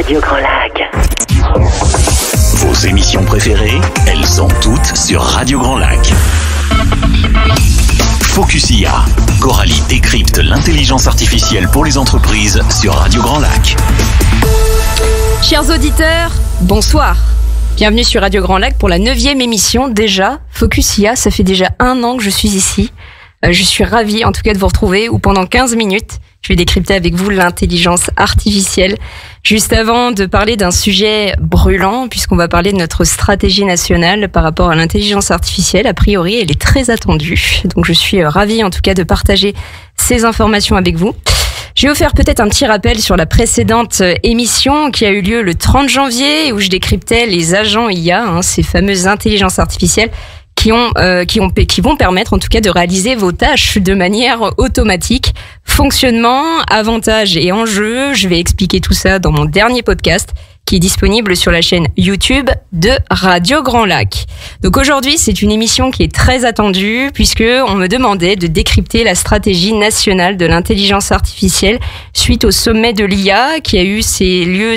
Radio Grand Lac. Vos émissions préférées, elles sont toutes sur Radio Grand Lac. Focus IA. Coralie décrypte l'intelligence artificielle pour les entreprises sur Radio Grand Lac. Chers auditeurs, bonsoir. Bienvenue sur Radio Grand Lac pour la 9e émission déjà. Focus IA, ça fait déjà 1 an que je suis ici. Je suis ravie en tout cas de vous retrouver où pendant 15 minutes, je vais décrypter avec vous l'intelligence artificielle. Juste avant de parler d'un sujet brûlant, puisqu'on va parler de notre stratégie nationale par rapport à l'intelligence artificielle, a priori elle est très attendue. Donc je suis ravie en tout cas de partager ces informations avec vous. Je vais vous faire peut-être un petit rappel sur la précédente émission qui a eu lieu le 30 janvier où je décryptais les agents IA, ces fameuses intelligences artificielles qui vont permettre en tout cas de réaliser vos tâches de manière automatique. Fonctionnement, avantages et enjeux, je vais expliquer tout ça dans mon dernier podcast qui est disponible sur la chaîne YouTube de Radio Grand Lac. Donc aujourd'hui, c'est une émission qui est très attendue puisque on me demandait de décrypter la stratégie nationale de l'intelligence artificielle suite au sommet de l'IA qui a eu lieu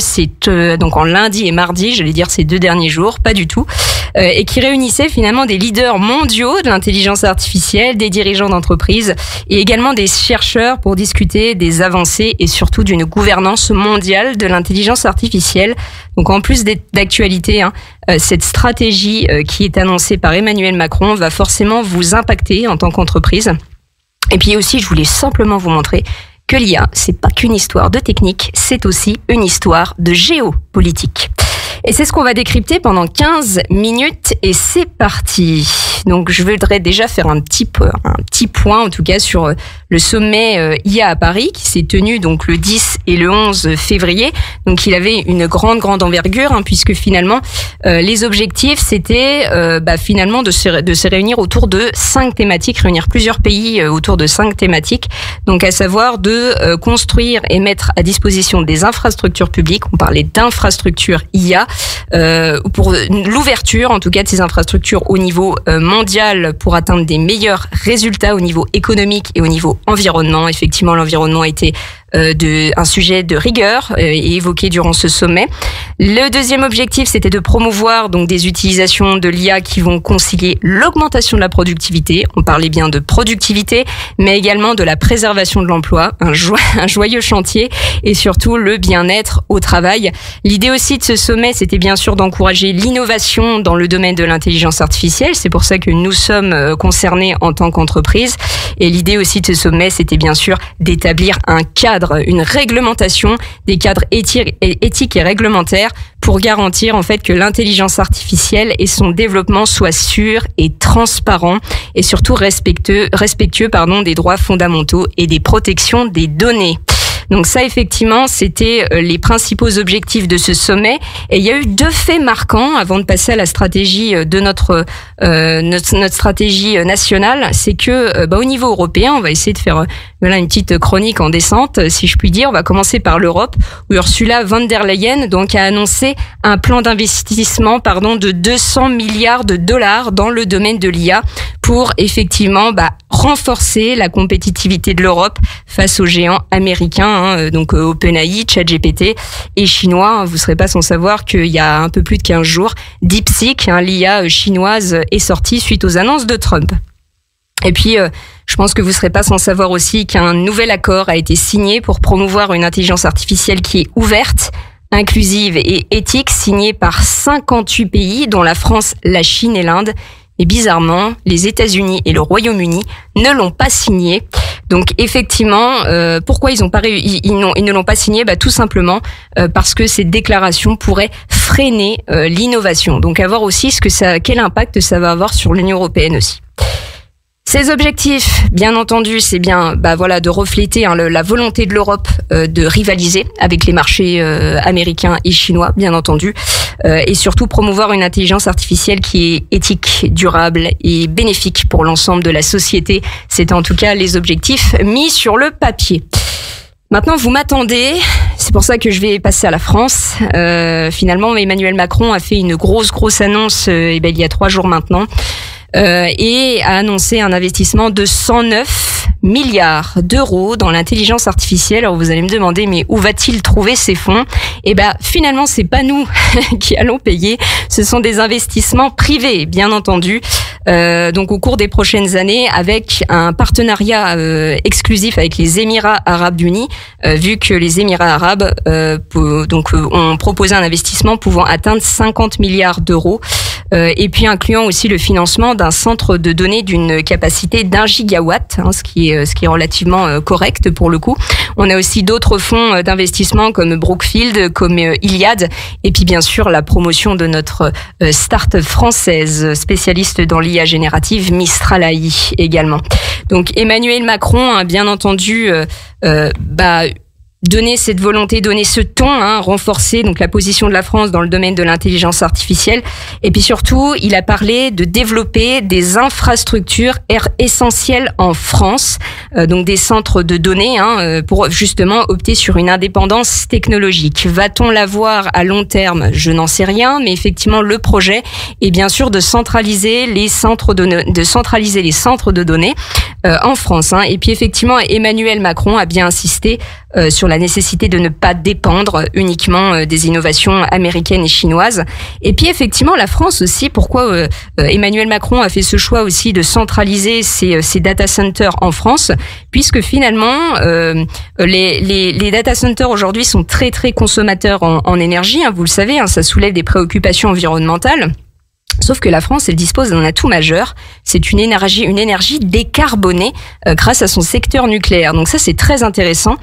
donc en lundi et mardi, j'allais dire ces 2 derniers jours, pas du tout, et qui réunissait finalement des leaders mondiaux de l'intelligence artificielle, des dirigeants d'entreprises et également des chercheurs pour discuter des avancées et surtout d'une gouvernance mondiale de l'intelligence artificielle. Donc en plus d'actualité, cette stratégie qui est annoncée par Emmanuel Macron va forcément vous impacter en tant qu'entreprise. Et puis aussi, je voulais simplement vous montrer que l'IA, c'est pas qu'une histoire de technique, c'est aussi une histoire de géopolitique. Et c'est ce qu'on va décrypter pendant 15 minutes et c'est parti. Donc je voudrais déjà faire un petit point en tout cas sur le sommet IA à Paris qui s'est tenu donc le 10 et le 11 février. Donc il avait une grande envergure puisque finalement les objectifs c'était finalement de se réunir autour de 5 thématiques, réunir plusieurs pays autour de 5 thématiques. Donc à savoir de construire et mettre à disposition des infrastructures publiques. On parlait d'infrastructures IA. Pour l'ouverture en tout cas de ces infrastructures au niveau mondial pour atteindre des meilleurs résultats au niveau économique et au niveau environnement. Effectivement, l'environnement était un sujet de rigueur et évoqué durant ce sommet. Le deuxième objectif, c'était de promouvoir donc des utilisations de l'IA qui vont concilier l'augmentation de la productivité. On parlait bien de productivité, mais également de la préservation de l'emploi, un joyeux chantier et surtout le bien-être au travail. L'idée aussi de ce sommet, c'était bien sûr d'encourager l'innovation dans le domaine de l'intelligence artificielle. C'est pour ça que nous sommes concernés en tant qu'entreprise. Et l'idée aussi de ce sommet, c'était bien sûr d'établir un cadre, une réglementation, des cadres éthiques et réglementaires pour garantir en fait que l'intelligence artificielle et son développement soient sûrs et transparents et surtout respectueux des droits fondamentaux et des protections des données. Donc ça, effectivement, c'était les principaux objectifs de ce sommet. Et il y a eu 2 faits marquants avant de passer à la stratégie de notre stratégie nationale. C'est que au niveau européen, on va essayer de faire une petite chronique en descente, si je puis dire. On va commencer par l'Europe, où Ursula von der Leyen donc a annoncé un plan d'investissement de 200 milliards de dollars dans le domaine de l'IA pour effectivement renforcer la compétitivité de l'Europe face aux géants américains, donc OpenAI, ChatGPT et chinois. Vous ne serez pas sans savoir qu'il y a un peu plus de 15 jours, DeepSeek, l'IA chinoise, est sortie suite aux annonces de Trump. Et puis, je pense que vous ne serez pas sans savoir aussi qu'un nouvel accord a été signé pour promouvoir une intelligence artificielle qui est ouverte, inclusive et éthique, signée par 58 pays, dont la France, la Chine et l'Inde. Et bizarrement, les États-Unis et le Royaume-Uni ne l'ont pas signé. Donc effectivement, pourquoi ils ne l'ont pas signé ? Tout simplement parce que cette déclaration pourrait freiner l'innovation. Donc à voir aussi quel impact ça va avoir sur l'Union européenne aussi. Ces objectifs, bien entendu, c'est bien de refléter la volonté de l'Europe de rivaliser avec les marchés américains et chinois, bien entendu, et surtout promouvoir une intelligence artificielle qui est éthique, durable et bénéfique pour l'ensemble de la société. C'est en tout cas les objectifs mis sur le papier. Maintenant, vous m'attendez, c'est pour ça que je vais passer à la France. Finalement, Emmanuel Macron a fait une grosse annonce il y a 3 jours maintenant. et a annoncé un investissement de 109 milliards d'euros dans l'intelligence artificielle. Alors vous allez me demander, mais où va-t-il trouver ces fonds? Eh ben finalement, c'est pas nous qui allons payer. Ce sont des investissements privés, bien entendu. Donc au cours des prochaines années, avec un partenariat exclusif avec les Émirats Arabes Unis, vu que les Émirats Arabes ont proposé un investissement pouvant atteindre 50 milliards d'euros, et puis incluant aussi le financement d'un centre de données d'une capacité d'1 gigawatt, ce qui est relativement correct pour le coup. On a aussi d'autres fonds d'investissement comme Brookfield, comme Iliad, et puis bien sûr la promotion de notre start-up française spécialiste dans l'IA générative, Mistral AI également. Donc Emmanuel Macron, bien entendu, donner cette volonté, donner ce ton, renforcer donc la position de la France dans le domaine de l'intelligence artificielle. Et puis surtout, il a parlé de développer des infrastructures essentielles en France, donc des centres de données, pour justement opter sur une indépendance technologique. Va-t-on l'avoir à long terme? Je n'en sais rien, mais effectivement, le projet est bien sûr de centraliser les centres de données en France. Et puis effectivement, Emmanuel Macron a bien insisté sur la nécessité de ne pas dépendre uniquement des innovations américaines et chinoises. Et puis effectivement, la France aussi, pourquoi Emmanuel Macron a fait ce choix aussi de centraliser ses data centers en France, puisque finalement, les data centers aujourd'hui sont très très consommateurs en énergie, vous le savez, ça soulève des préoccupations environnementales. Sauf que la France, elle dispose d'un atout majeur, c'est une énergie décarbonée grâce à son secteur nucléaire. Donc ça, c'est très intéressant,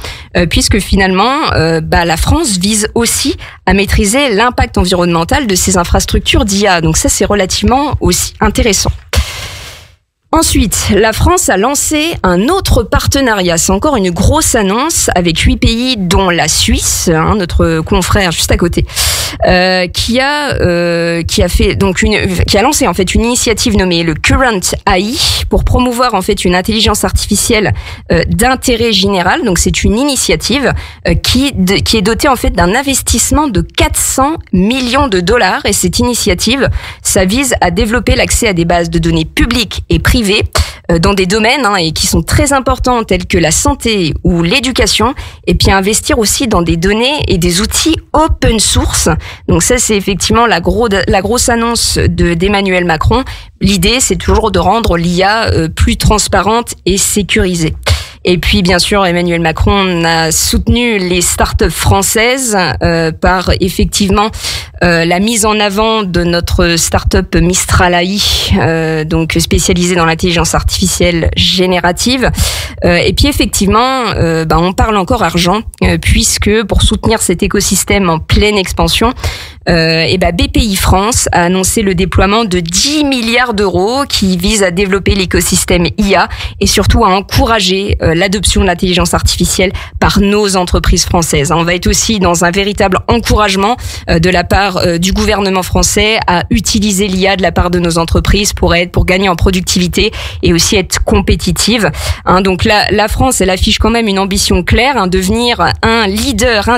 puisque finalement, la France vise aussi à maîtriser l'impact environnemental de ses infrastructures d'IA. Donc ça, c'est relativement aussi intéressant. Ensuite, la France a lancé un autre partenariat. C'est encore une grosse annonce avec 8 pays, dont la Suisse, notre confrère juste à côté, qui a lancé en fait une initiative nommée le Current AI pour promouvoir en fait une intelligence artificielle d'intérêt général. Donc c'est une initiative qui est dotée en fait d'un investissement de 400 millions de dollars. Et cette initiative, ça vise à développer l'accès à des bases de données publiques et privées dans des domaines et qui sont très importants tels que la santé ou l'éducation, et puis investir aussi dans des données et des outils open source. Donc ça, c'est effectivement la grosse annonce d'Emmanuel Macron. L'idée, c'est toujours de rendre l'IA plus transparente et sécurisée. Et puis, bien sûr, Emmanuel Macron a soutenu les startups françaises par effectivement la mise en avant de notre startup Mistral AI, donc spécialisée dans l'intelligence artificielle générative. Et puis, effectivement, on parle encore argent, puisque pour soutenir cet écosystème en pleine expansion, BPI France a annoncé le déploiement de 10 milliards d'euros qui visent à développer l'écosystème IA et surtout à encourager l'adoption de l'intelligence artificielle par nos entreprises françaises. On va être aussi dans un véritable encouragement de la part du gouvernement français à utiliser l'IA de la part de nos entreprises pour gagner en productivité et aussi être compétitive. Donc la France, elle affiche quand même une ambition claire, devenir un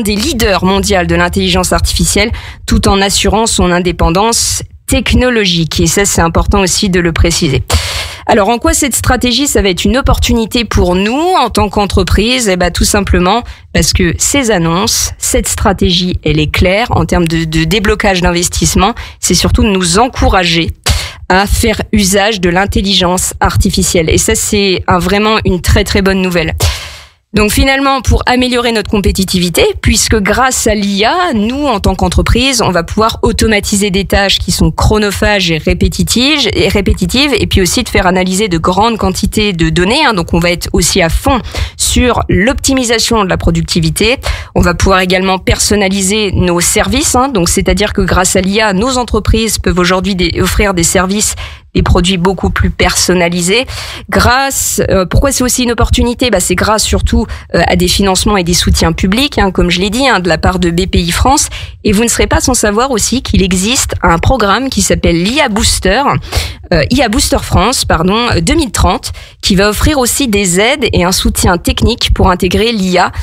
des leaders mondiaux de l'intelligence artificielle, tout en assurant son indépendance technologique. Et ça, c'est important aussi de le préciser. Alors, en quoi cette stratégie, ça va être une opportunité pour nous en tant qu'entreprise? Tout simplement parce que ces annonces, cette stratégie, elle est claire en termes de déblocage d'investissement. C'est surtout de nous encourager à faire usage de l'intelligence artificielle. Et ça, c'est vraiment une très très bonne nouvelle. Donc finalement, pour améliorer notre compétitivité, puisque grâce à l'IA, nous, en tant qu'entreprise, on va pouvoir automatiser des tâches qui sont chronophages et répétitives, et puis aussi de faire analyser de grandes quantités de données. Donc on va être aussi à fond sur l'optimisation de la productivité. On va pouvoir également personnaliser nos services. Donc c'est-à-dire que grâce à l'IA, nos entreprises peuvent aujourd'hui offrir des services, des produits beaucoup plus personnalisés. Pourquoi c'est aussi une opportunité? C'est grâce surtout à des financements et des soutiens publics, comme je l'ai dit, de la part de BPI France. Et vous ne serez pas sans savoir aussi qu'il existe un programme qui s'appelle IA Booster France, 2030, qui va offrir aussi des aides et un soutien technique pour intégrer l'IA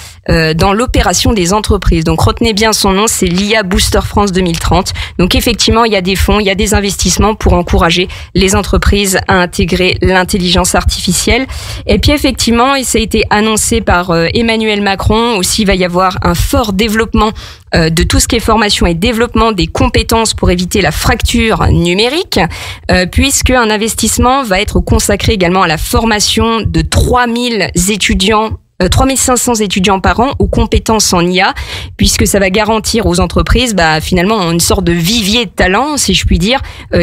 dans l'opération des entreprises. Donc retenez bien son nom, c'est l'IA Booster France 2030. Donc effectivement, il y a des fonds, il y a des investissements pour encourager les entreprises à intégrer l'intelligence artificielle. Et puis effectivement, et ça a été annoncé par Emmanuel Macron, aussi il va y avoir un fort développement de tout ce qui est formation et développement des compétences pour éviter la fracture numérique, puisque un investissement va être consacré également à la formation de 3500 étudiants par an aux compétences en IA, puisque ça va garantir aux entreprises finalement une sorte de vivier de talents, si je puis dire,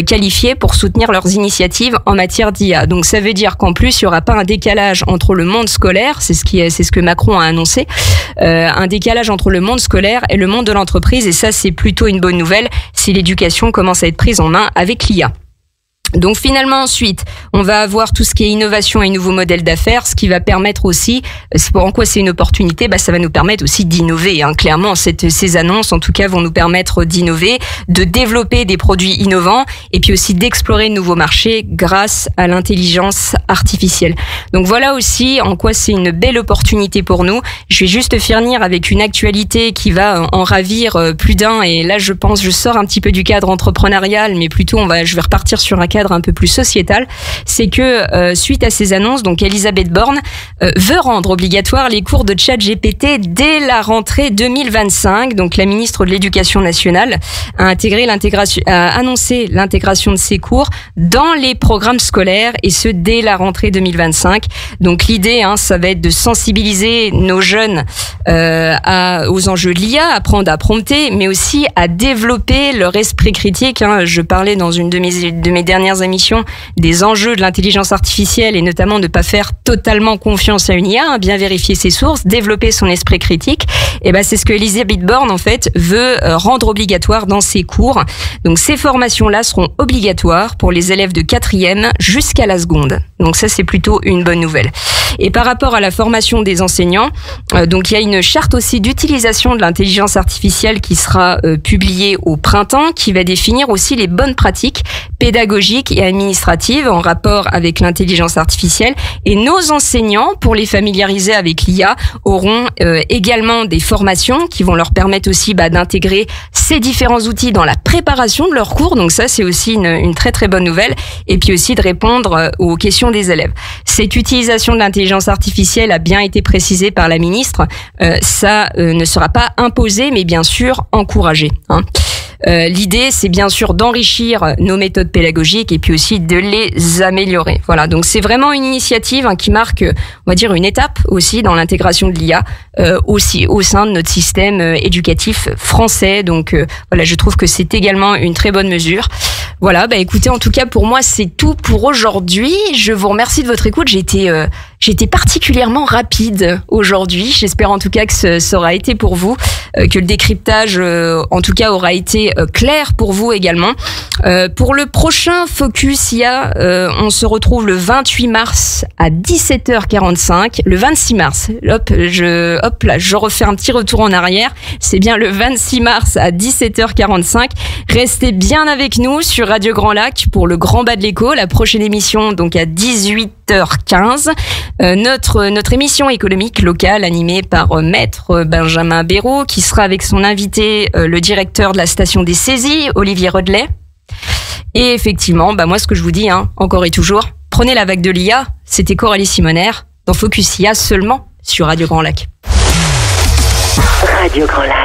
qualifiés pour soutenir leurs initiatives en matière d'IA. Donc ça veut dire qu'en plus il y aura pas un décalage entre le monde scolaire, c'est ce que Macron a annoncé, un décalage entre le monde scolaire et le monde de l'entreprise, et ça c'est plutôt une bonne nouvelle si l'éducation commence à être prise en main avec l'IA. Donc finalement ensuite, on va avoir tout ce qui est innovation et nouveaux modèles d'affaires, ce qui va permettre aussi, en quoi c'est une opportunité, ça va nous permettre aussi d'innover. Clairement, ces annonces en tout cas vont nous permettre d'innover, de développer des produits innovants et puis aussi d'explorer de nouveaux marchés grâce à l'intelligence artificielle. Donc voilà aussi en quoi c'est une belle opportunité pour nous. Je vais juste finir avec une actualité qui va en ravir plus d'un, et là je sors un petit peu du cadre entrepreneurial, mais plutôt je vais repartir sur un cadre un peu plus sociétal. C'est que suite à ces annonces, donc Elisabeth Borne veut rendre obligatoire les cours de ChatGPT dès la rentrée 2025. Donc la ministre de l'Éducation nationale a annoncé l'intégration de ces cours dans les programmes scolaires, et ce dès la rentrée 2025. Donc l'idée, ça va être de sensibiliser nos jeunes aux enjeux de l'IA, apprendre à prompter, mais aussi à développer leur esprit critique. Je parlais dans une de mes dernières émissions des enjeux de l'intelligence artificielle, et notamment de ne pas faire totalement confiance à une IA, bien vérifier ses sources, développer son esprit critique. Et c'est ce que Elisabeth Borne en fait veut rendre obligatoire dans ses cours. Donc ces formations-là seront obligatoires pour les élèves de 4e jusqu'à la seconde. Donc ça c'est plutôt une bonne nouvelle. Et par rapport à la formation des enseignants, donc il y a une charte aussi d'utilisation de l'intelligence artificielle qui sera publiée au printemps, qui va définir aussi les bonnes pratiques pédagogiques et administratives en rapport avec l'intelligence artificielle. Et nos enseignants, pour les familiariser avec l'IA, auront également des formations qui vont leur permettre aussi d'intégrer ces différents outils dans la préparation de leurs cours. Donc ça, c'est aussi une très très bonne nouvelle. Et puis aussi de répondre aux questions des élèves. Cette utilisation de l'intelligence artificielle a bien été précisée par la ministre. Ça ne sera pas imposé, mais bien sûr encouragé. L'idée, c'est bien sûr d'enrichir nos méthodes pédagogiques et puis aussi de les améliorer. Voilà, donc c'est vraiment une initiative qui marque, on va dire, une étape aussi dans l'intégration de l'IA aussi au sein de notre système éducatif français. Donc voilà, je trouve que c'est également une très bonne mesure. Voilà, écoutez, en tout cas pour moi c'est tout pour aujourd'hui. Je vous remercie de votre écoute. J'ai été particulièrement rapide aujourd'hui. J'espère en tout cas que ça aura été pour vous, que le décryptage en tout cas aura été clair pour vous également. Pour le prochain Focus IA, on se retrouve le 28 mars à 17h45. Le 26 mars, je refais un petit retour en arrière. C'est bien le 26 mars à 17h45. Restez bien avec nous sur Radio Grand Lac pour le Grand Bas de l'Écho. La prochaine émission donc à 18h15. Notre émission économique locale animée par Maître Benjamin Béraud, qui sera avec son invité, le directeur de la station des saisies, Olivier Rodelet. Et effectivement, moi ce que je vous dis, encore et toujours, prenez la vague de l'IA. C'était Coralie Simoner dans Focus IA seulement sur Radio Grand Lac. Radio Grand Lac.